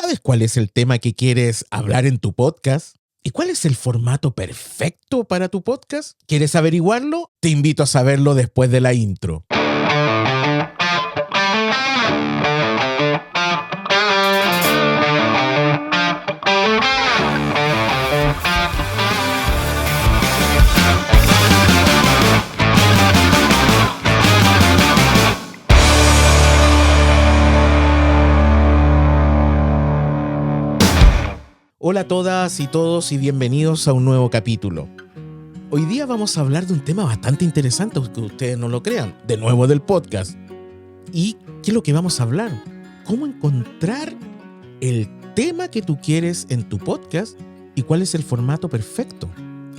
sabes cuál es el tema que quieres hablar en tu podcast? ¿Y cuál es el formato perfecto para tu podcast? ¿Quieres averiguarlo? Te invito a saberlo después de la intro. Hola a todas y todos y bienvenidos a un nuevo capítulo. Hoy día vamos a hablar de un tema bastante interesante, aunque ustedes no lo crean, de nuevo del podcast. ¿Y qué es lo que vamos a hablar? ¿Cómo encontrar el tema que tú quieres en tu podcast y cuál es el formato perfecto?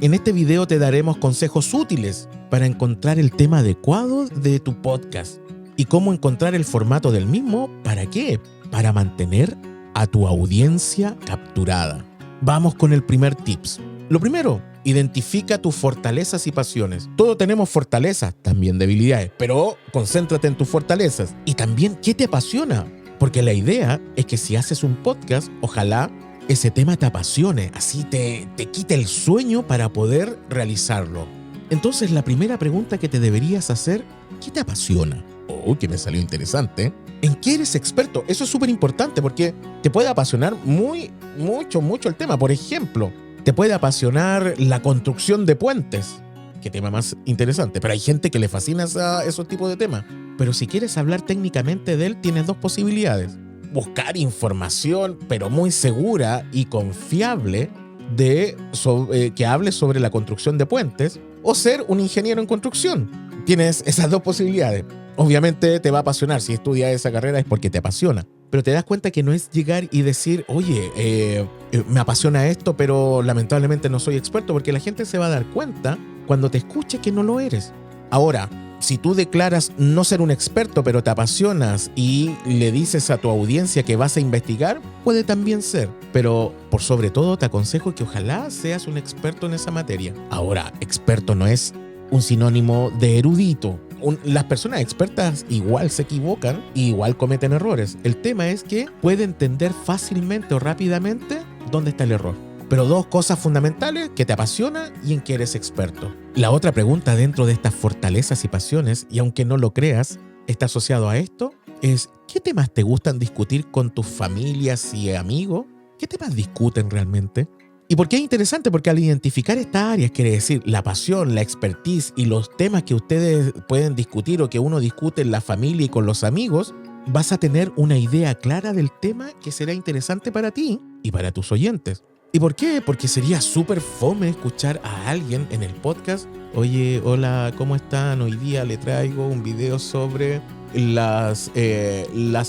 En este video te daremos consejos útiles para encontrar el tema adecuado de tu podcast y cómo encontrar el formato del mismo. ¿Para qué? Para mantener a tu audiencia capturada. Vamos con el primer tips. Lo primero, identifica tus fortalezas y pasiones. Todos tenemos fortalezas, también debilidades, pero concéntrate en tus fortalezas. Y también, ¿qué te apasiona? Porque la idea es que si haces un podcast, ojalá ese tema te apasione, así te quite el sueño para poder realizarlo. Entonces, la primera pregunta que te deberías hacer, ¿qué te apasiona? Oh, que me salió interesante. ¿En qué eres experto? Eso es súper importante porque te puede apasionar mucho el tema. Por ejemplo, te puede apasionar la construcción de puentes. Qué tema más interesante. Pero hay gente que le fascina esos tipos de temas. Pero si quieres hablar técnicamente de él, tienes dos posibilidades. Buscar información, pero muy segura y confiable que hable sobre la construcción de puentes, o ser un ingeniero en construcción. Tienes esas dos posibilidades. Obviamente te va a apasionar. Si estudias esa carrera es porque te apasiona. Pero te das cuenta que no es llegar y decir, oye, me apasiona esto, pero lamentablemente no soy experto, porque la gente se va a dar cuenta cuando te escuche que no lo eres. Ahora, si tú declaras no ser un experto, pero te apasionas y le dices a tu audiencia que vas a investigar, puede también ser. Pero por sobre todo te aconsejo que ojalá seas un experto en esa materia. Ahora, experto no es un sinónimo de erudito. Las personas expertas igual se equivocan y igual cometen errores. El tema es que puede entender fácilmente o rápidamente dónde está el error. Pero dos cosas fundamentales: que te apasiona y en que eres experto. La otra pregunta dentro de estas fortalezas y pasiones, y aunque no lo creas, está asociado a esto, es ¿qué temas te gustan discutir con tus familias y amigos? ¿Qué temas discuten realmente? ¿Y por qué es interesante? Porque al identificar estas áreas, quiere decir la pasión, la expertise y los temas que ustedes pueden discutir o que uno discute en la familia y con los amigos, vas a tener una idea clara del tema que será interesante para ti y para tus oyentes. ¿Y por qué? Porque sería súper fome escuchar a alguien en el podcast: oye, hola, ¿cómo están? Hoy día le traigo un video sobre las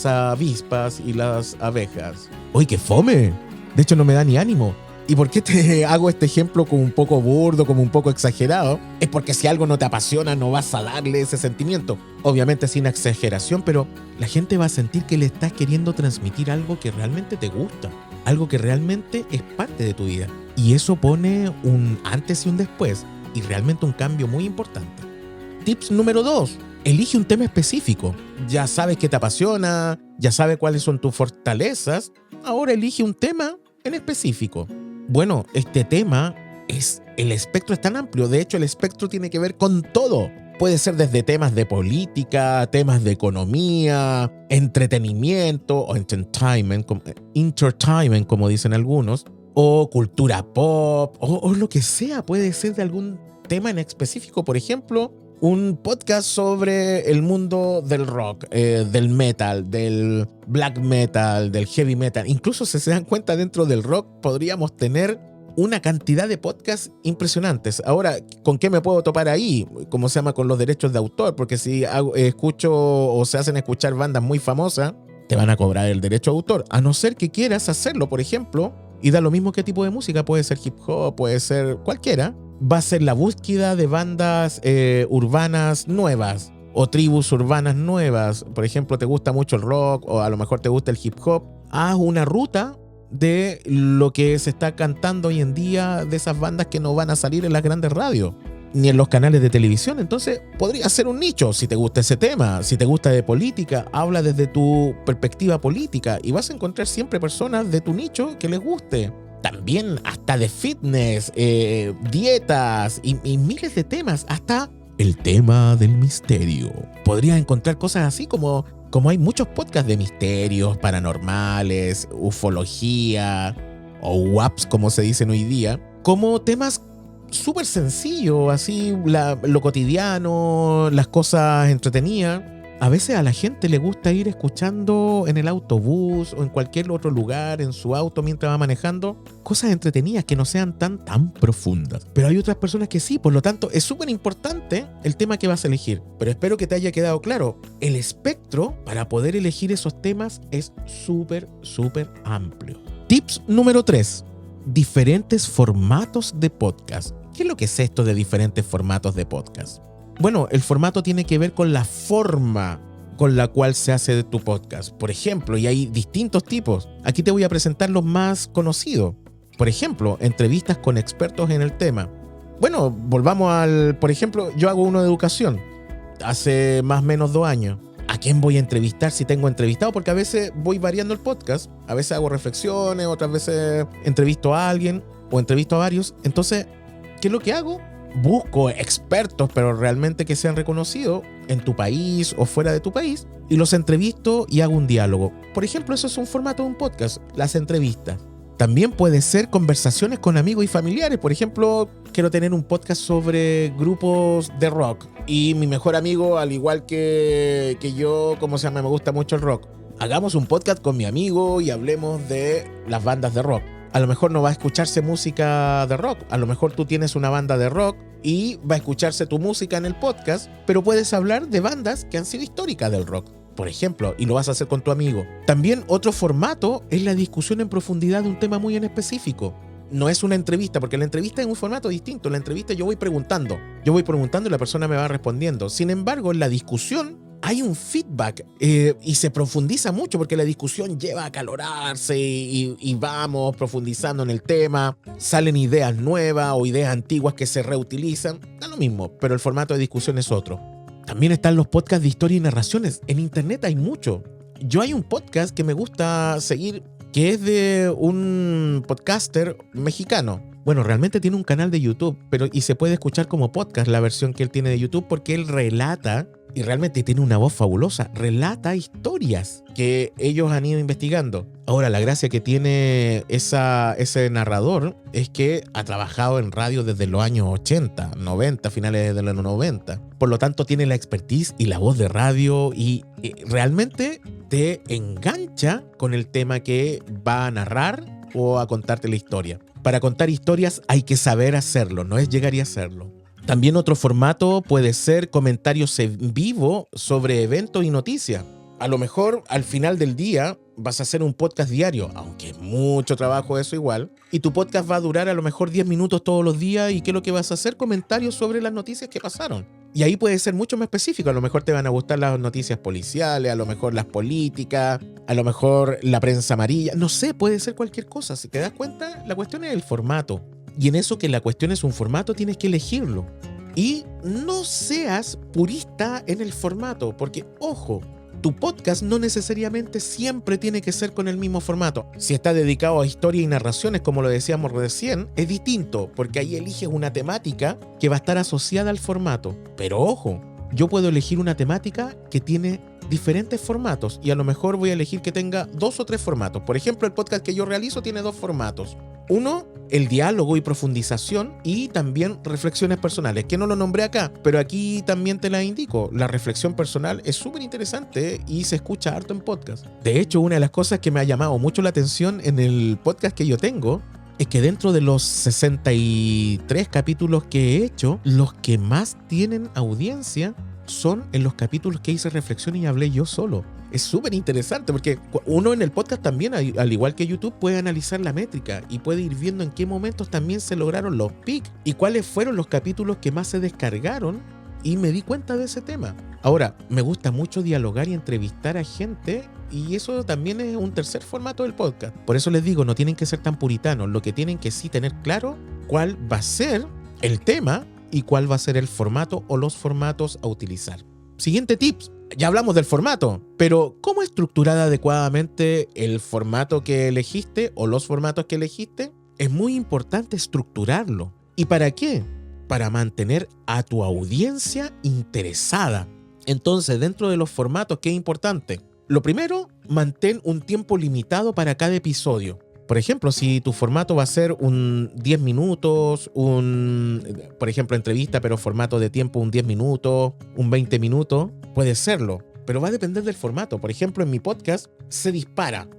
avispas y las abejas. ¡Oye, qué fome! De hecho, no me da ni ánimo. ¿Y por qué te hago este ejemplo como un poco burdo, como un poco exagerado? Es porque si algo no te apasiona, no vas a darle ese sentimiento. Obviamente sin exageración, pero la gente va a sentir que le estás queriendo transmitir algo que realmente te gusta, algo que realmente es parte de tu vida. Y eso pone un antes y un después, y realmente un cambio muy importante. Tips número 2. Elige un tema específico. Ya sabes que te apasiona, ya sabes cuáles son tus fortalezas. Ahora elige un tema en específico. Bueno, este tema el espectro es tan amplio. De hecho, el espectro tiene que ver con todo. Puede ser desde temas de política, temas de economía, entretenimiento o entertainment, como dicen algunos, o cultura pop, o lo que sea. Puede ser de algún tema en específico. Por ejemplo, un podcast sobre el mundo del rock, del metal, del black metal, del heavy metal. Incluso si se dan cuenta, dentro del rock podríamos tener una cantidad de podcasts impresionantes. Ahora, ¿con qué me puedo topar ahí? ¿Cómo se llama? Con los derechos de autor, porque si escucho o se hacen escuchar bandas muy famosas, te van a cobrar el derecho de autor, a no ser que quieras hacerlo, por ejemplo, y da lo mismo qué tipo de música. Puede ser hip hop, puede ser cualquiera. Va a ser la búsqueda de bandas urbanas nuevas o tribus urbanas nuevas. Por ejemplo, te gusta mucho el rock o a lo mejor te gusta el hip hop. Haz una ruta de lo que se está cantando hoy en día, de esas bandas que no van a salir en las grandes radios. ni en los canales de televisión. Entonces podría ser un nicho si te gusta ese tema. Si te gusta de política, habla desde tu perspectiva política y vas a encontrar siempre personas de tu nicho que les guste. También hasta de fitness, dietas y miles de temas, hasta el tema del misterio. Podrías encontrar cosas así como hay muchos podcasts de misterios, paranormales, ufología o WAPs como se dicen hoy día, como temas súper sencillos, así lo cotidiano, las cosas entretenidas. A veces a la gente le gusta ir escuchando en el autobús o en cualquier otro lugar, en su auto mientras va manejando, cosas entretenidas que no sean tan profundas. Pero hay otras personas que sí, por lo tanto es súper importante el tema que vas a elegir. Pero espero que te haya quedado claro, el espectro para poder elegir esos temas es súper amplio. Tips número 3. Diferentes formatos de podcast. ¿Qué es lo que es esto de diferentes formatos de podcast? Bueno, el formato tiene que ver con la forma con la cual se hace tu podcast. Por ejemplo, y hay distintos tipos. Aquí te voy a presentar los más conocidos. Por ejemplo, entrevistas con expertos en el tema. Bueno, volvamos por ejemplo, yo hago uno de educación hace más o menos 2 años. ¿A quién voy a entrevistar si tengo entrevistado? Porque a veces voy variando el podcast. A veces hago reflexiones, otras veces entrevisto a alguien o entrevisto a varios. Entonces, ¿qué es lo que hago? Busco expertos, pero realmente que sean reconocidos en tu país o fuera de tu país, y los entrevisto y hago un diálogo. Por ejemplo, eso es un formato de un podcast, las entrevistas. También puede ser conversaciones con amigos y familiares. Por ejemplo, quiero tener un podcast sobre grupos de rock y mi mejor amigo, al igual que yo, me gusta mucho el rock. Hagamos un podcast con mi amigo y hablemos de las bandas de rock. A lo mejor no va a escucharse música de rock, a lo mejor tú tienes una banda de rock y va a escucharse tu música en el podcast, pero puedes hablar de bandas que han sido históricas del rock, por ejemplo, y lo vas a hacer con tu amigo. También otro formato es la discusión en profundidad de un tema muy en específico. No es una entrevista, porque la entrevista es un formato distinto. La entrevista yo voy preguntando y la persona me va respondiendo. Sin embargo, en la discusión hay un feedback y se profundiza mucho porque la discusión lleva a acalorarse y vamos profundizando en el tema. Salen ideas nuevas o ideas antiguas que se reutilizan. Da lo mismo, pero el formato de discusión es otro. También están los podcasts de historia y narraciones. En internet hay mucho. Yo hay un podcast que me gusta seguir que es de un podcaster mexicano. Bueno, realmente tiene un canal de YouTube, y se puede escuchar como podcast la versión que él tiene de YouTube porque él relata, y realmente tiene una voz fabulosa, relata historias que ellos han ido investigando. Ahora, la gracia que tiene ese narrador es que ha trabajado en radio desde los años 80, 90, finales de los 90. Por lo tanto, tiene la expertise y la voz de radio y realmente te engancha con el tema que va a narrar o a contarte la historia. Para contar historias hay que saber hacerlo, no es llegar y hacerlo. También otro formato puede ser comentarios en vivo sobre eventos y noticias. A lo mejor al final del día vas a hacer un podcast diario, aunque es mucho trabajo eso igual, y tu podcast va a durar a lo mejor 10 minutos todos los días y ¿qué es lo que vas a hacer? Comentarios sobre las noticias que pasaron. Y ahí puede ser mucho más específico, a lo mejor te van a gustar las noticias policiales, a lo mejor las políticas, a lo mejor la prensa amarilla, no sé, puede ser cualquier cosa. Si te das cuenta, la cuestión es el formato. Y en eso que la cuestión es un formato, tienes que elegirlo. Y no seas purista en el formato, porque, ojo, tu podcast no necesariamente siempre tiene que ser con el mismo formato. Si está dedicado a historia y narraciones, como lo decíamos recién, es distinto, porque ahí eliges una temática que va a estar asociada al formato. Pero ojo, yo puedo elegir una temática que tiene diferentes formatos y a lo mejor voy a elegir que tenga 2 o 3 formatos. Por ejemplo, el podcast que yo realizo tiene 2 formatos. Uno, el diálogo y profundización, y también reflexiones personales, que no lo nombré acá, pero aquí también te la indico. La reflexión personal es súper interesante y se escucha harto en podcast. De hecho, una de las cosas que me ha llamado mucho la atención en el podcast que yo tengo es que dentro de los 63 capítulos que he hecho, los que más tienen audiencia son en los capítulos que hice reflexión y hablé yo solo. Es súper interesante porque uno en el podcast también, al igual que YouTube, puede analizar la métrica y puede ir viendo en qué momentos también se lograron los pics y cuáles fueron los capítulos que más se descargaron, y me di cuenta de ese tema. Ahora, me gusta mucho dialogar y entrevistar a gente, y eso también es un tercer formato del podcast. Por eso les digo, no tienen que ser tan puritanos, lo que tienen que sí tener claro cuál va a ser el tema y cuál va a ser el formato o los formatos a utilizar. Siguiente tips. Ya hablamos del formato, pero ¿cómo estructurar adecuadamente el formato que elegiste o los formatos que elegiste? Es muy importante estructurarlo. ¿Y para qué? Para mantener a tu audiencia interesada. Entonces, dentro de los formatos, ¿qué es importante? Lo primero, mantén un tiempo limitado para cada episodio. Por ejemplo, si tu formato va a ser un 10 minutos, por ejemplo, entrevista, pero formato de tiempo un 10 minutos, un 20 minutos, puede serlo, pero va a depender del formato. Por ejemplo, en mi podcast se dispara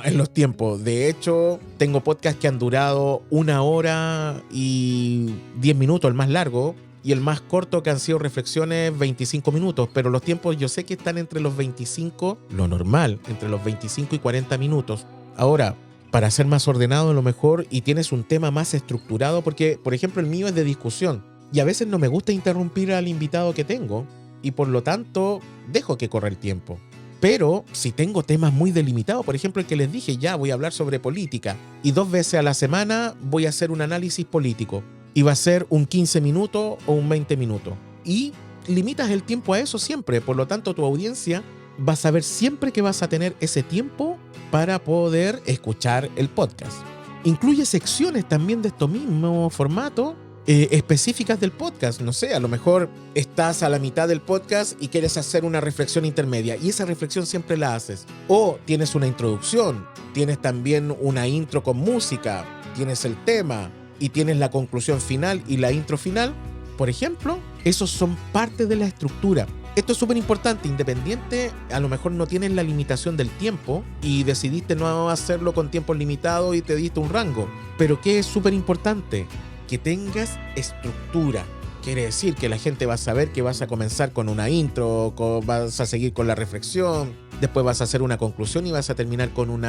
en los tiempos. De hecho, tengo podcasts que han durado 1 hora y 10 minutos, el más largo, y el más corto que han sido reflexiones 25 minutos, pero los tiempos yo sé que están entre los 25, lo normal, entre los 25 y 40 minutos. Ahora, para ser más ordenado a lo mejor y tienes un tema más estructurado, porque por ejemplo el mío es de discusión y a veces no me gusta interrumpir al invitado que tengo y por lo tanto dejo que corra el tiempo. Pero si tengo temas muy delimitados, por ejemplo el que les dije, ya voy a hablar sobre política y 2 veces a la semana voy a hacer un análisis político y va a ser un 15 minutos o un 20 minutos y limitas el tiempo a eso siempre, por lo tanto tu audiencia va a saber siempre que vas a tener ese tiempo para poder escuchar el podcast. Incluye secciones también de estos mismos formatos específicas del podcast. No sé, a lo mejor estás a la mitad del podcast y quieres hacer una reflexión intermedia y esa reflexión siempre la haces. O tienes una introducción, tienes también una intro con música, tienes el tema y tienes la conclusión final y la intro final. Por ejemplo, esos son parte de la estructura. Esto es súper importante, independiente, a lo mejor no tienes la limitación del tiempo y decidiste no hacerlo con tiempo limitado y te diste un rango. Pero ¿qué es súper importante? Que tengas estructura. Quiere decir que la gente va a saber que vas a comenzar con una intro, vas a seguir con la reflexión, después vas a hacer una conclusión y vas a terminar con un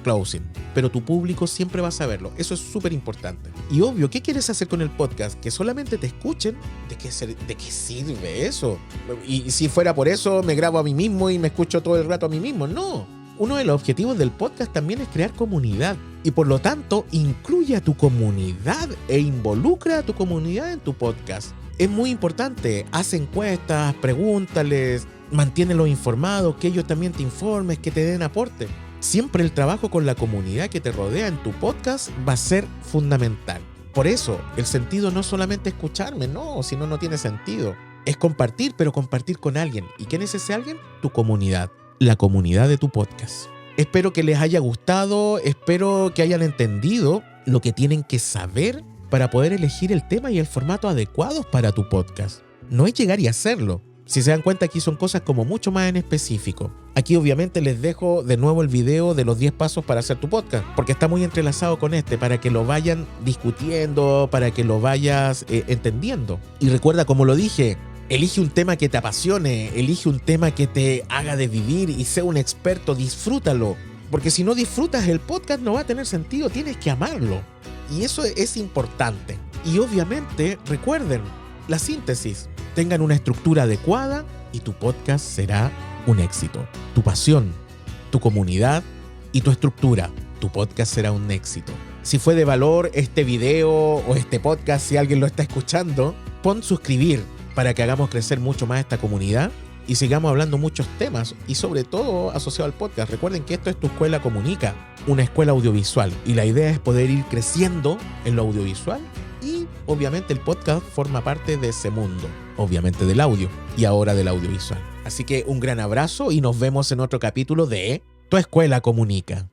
closing. Pero tu público siempre va a saberlo. Eso es súper importante. Y obvio, ¿qué quieres hacer con el podcast? ¿Que solamente te escuchen? ¿De qué sirve eso? Y si fuera por eso, me grabo a mí mismo y me escucho todo el rato a mí mismo. No. Uno de los objetivos del podcast también es crear comunidad. Y por lo tanto, incluye a tu comunidad e involucra a tu comunidad en tu podcast. Es muy importante. Haz encuestas, pregúntales, manténlos informados, que ellos también te informen, que te den aporte. Siempre el trabajo con la comunidad que te rodea en tu podcast va a ser fundamental. Por eso, el sentido no es solamente escucharme, no, si no, no tiene sentido. Es compartir, pero compartir con alguien. ¿Y quién es ese alguien? Tu comunidad, la comunidad de tu podcast. Espero que les haya gustado, espero que hayan entendido lo que tienen que saber para poder elegir el tema y el formato adecuados para tu podcast. No es llegar y hacerlo. Si se dan cuenta, aquí son cosas como mucho más en específico. Aquí obviamente les dejo de nuevo el video de los 10 pasos para hacer tu podcast, porque está muy entrelazado con para que lo vayan discutiendo, para que lo vayas entendiendo. Y recuerda, como lo dije, elige un tema que te apasione, elige un tema que te haga de vivir y sé un experto, disfrútalo. Porque si no disfrutas el podcast no va a tener sentido, tienes que amarlo. Y eso es importante. Y obviamente, recuerden, la síntesis. Tengan una estructura adecuada y tu podcast será un éxito. Tu pasión, tu comunidad y tu estructura. Tu podcast será un éxito. Si fue de valor este video o este podcast, si alguien lo está escuchando, pon suscribir para que hagamos crecer mucho más esta comunidad y sigamos hablando muchos temas y sobre todo asociado al podcast. Recuerden que esto es Tu Escuela Comunica, una escuela audiovisual y la idea es poder ir creciendo en lo audiovisual y obviamente el podcast forma parte de ese mundo, obviamente del audio y ahora del audiovisual. Así que un gran abrazo y nos vemos en otro capítulo de Tu Escuela Comunica.